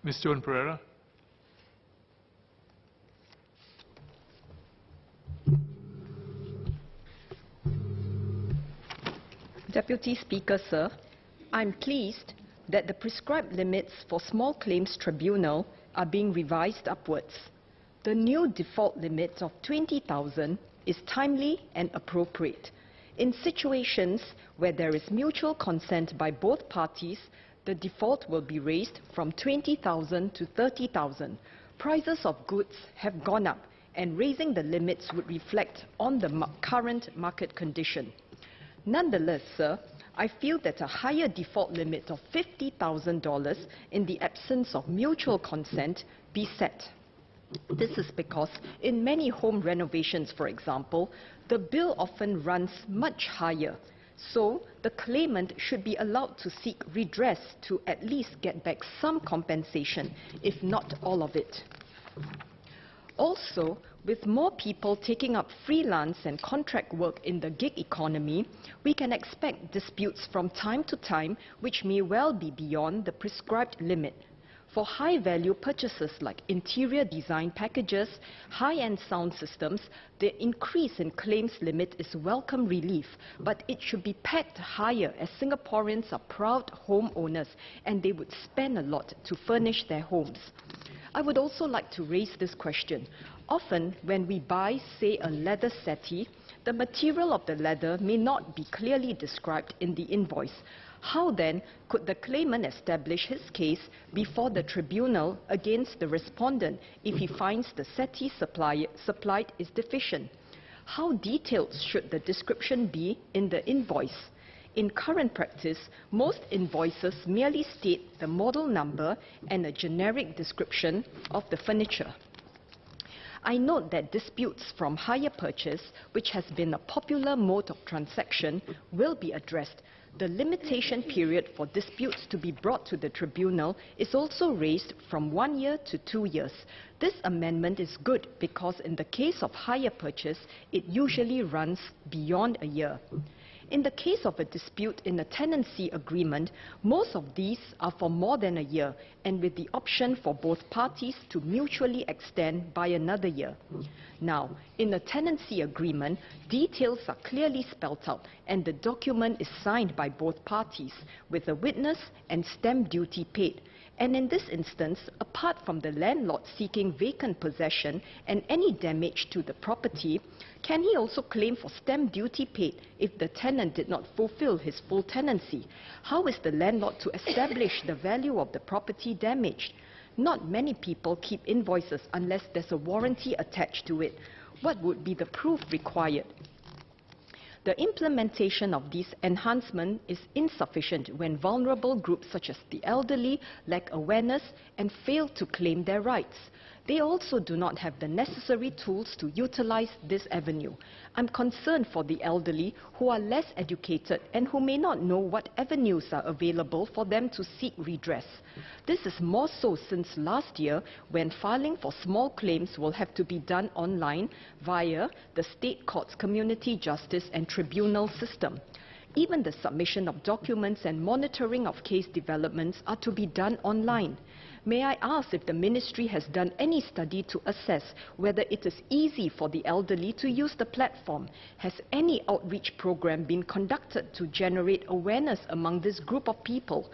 Ms. Joan Pereira. Deputy Speaker, sir, I'm pleased that the prescribed limits for small claims tribunal are being revised upwards. The new default limit of 20,000 is timely and appropriate. In situations where there is mutual consent by both parties, the default will be raised from 20,000 to 30,000. Prices of goods have gone up, and raising the limits would reflect on the current market condition. Nonetheless, sir, I feel that a higher default limit of $50,000 in the absence of mutual consent be set. This is because in many home renovations, for example, the bill often runs much higher. So the claimant should be allowed to seek redress to at least get back some compensation, if not all of it. Also, with more people taking up freelance and contract work in the gig economy, we can expect disputes from time to time which may well be beyond the prescribed limit. For high-value purchases like interior design packages, high-end sound systems, the increase in claims limit is welcome relief, but it should be pegged higher as Singaporeans are proud homeowners and they would spend a lot to furnish their homes. I would also like to raise this question. Often, when we buy, say, a leather settee, the material of the leather may not be clearly described in the invoice. How then could the claimant establish his case before the tribunal against the respondent if he finds the settee supplied is deficient? How detailed should the description be in the invoice? In current practice, most invoices merely state the model number and a generic description of the furniture. I note that disputes from hire purchase, which has been a popular mode of transaction, will be addressed. The limitation period for disputes to be brought to the tribunal is also raised from 1 year to 2 years. This amendment is good because in the case of hire purchase, it usually runs beyond a year. In the case of a dispute in a tenancy agreement, most of these are for more than a year and with the option for both parties to mutually extend by another year. Now, in a tenancy agreement, details are clearly spelled out and the document is signed by both parties with a witness and stamp duty paid. And in this instance, apart from the landlord seeking vacant possession and any damage to the property, can he also claim for stamp duty paid if the tenant did not fulfill his full tenancy? How is the landlord to establish the value of the property damaged? Not many people keep invoices unless there's a warranty attached to it. What would be the proof required? The implementation of these enhancements is insufficient when vulnerable groups such as the elderly lack awareness and fail to claim their rights. They also do not have the necessary tools to utilize this avenue. I'm concerned for the elderly who are less educated and who may not know what avenues are available for them to seek redress. This is more so since last year when filing for small claims will have to be done online via the State Courts Community Justice and Tribunal system. Even the submission of documents and monitoring of case developments are to be done online. May I ask if the Ministry has done any study to assess whether it is easy for the elderly to use the platform? Has any outreach program been conducted to generate awareness among this group of people?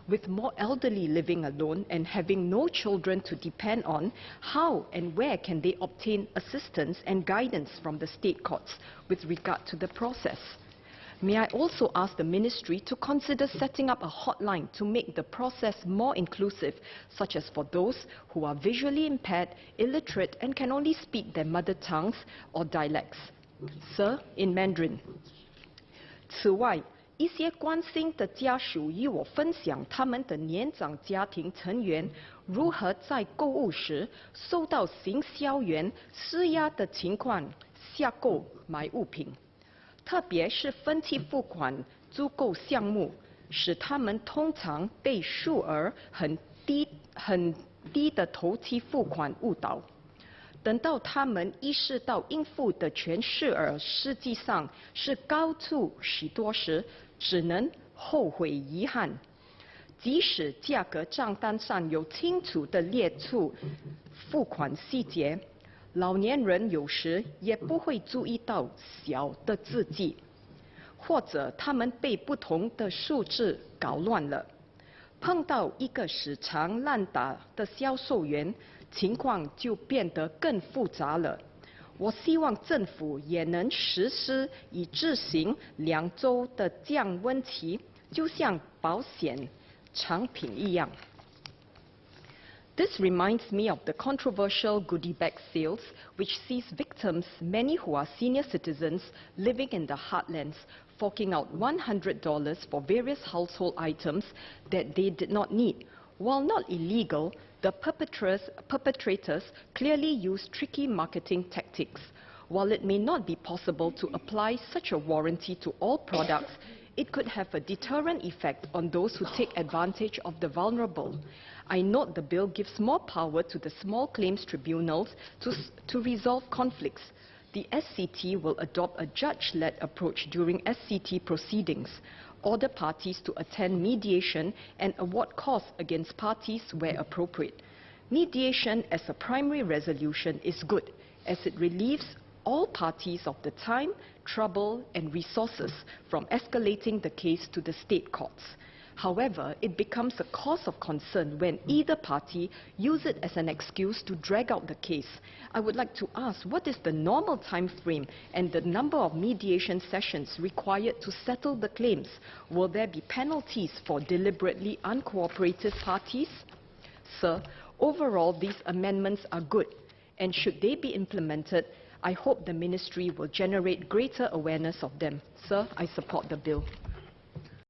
With more elderly living alone and having no children to depend on, how and where can they obtain assistance and guidance from the state courts with regard to the process? May I also ask the Ministry to consider setting up a hotline to make the process more inclusive, such as for those who are visually impaired, illiterate, and can only speak their mother tongues or dialects? Sir, in Mandarin. 此外，一些关心的家属与我分享他们的年长家庭成员如何在购物时受到行销员施压的情况下购买物品。 特别是分期付款租购项目，使他们通常被数额很低的头期付款误导。等到他们意识到应付的全数额实际上是高出许多时，只能后悔遗憾。即使价格账单上有清楚地列出付款细节，老年人有时也不会注意到小的字迹，或者他们被不同的数字搞乱了。碰到一个死缠烂打的销售员，情况就变得更复杂了。我希望政府也能实施以执行2周的降温期，就像保险产品一样。This reminds me of the controversial goodie bag sales, which sees victims, many who are senior citizens living in the heartlands, forking out $100 for various household items that they did not need. While not illegal, the perpetrators clearly use tricky marketing tactics. While it may not be possible to apply such a warranty to all products, it could have a deterrent effect on those who take advantage of the vulnerable. I note the bill gives more power to the small claims tribunals to resolve conflicts. The SCT will adopt a judge-led approach during SCT proceedings, order parties to attend mediation, and award costs against parties where appropriate. Mediation as a primary resolution is good, as it relieves all parties of the time, trouble, and resources from escalating the case to the state courts. However, it becomes a cause of concern when either party uses it as an excuse to drag out the case. I would like to ask, what is the normal time frame and the number of mediation sessions required to settle the claims? Will there be penalties for deliberately uncooperative parties? Sir, overall, these amendments are good, and should they be implemented, I hope the Ministry will generate greater awareness of them. Sir, I support the bill.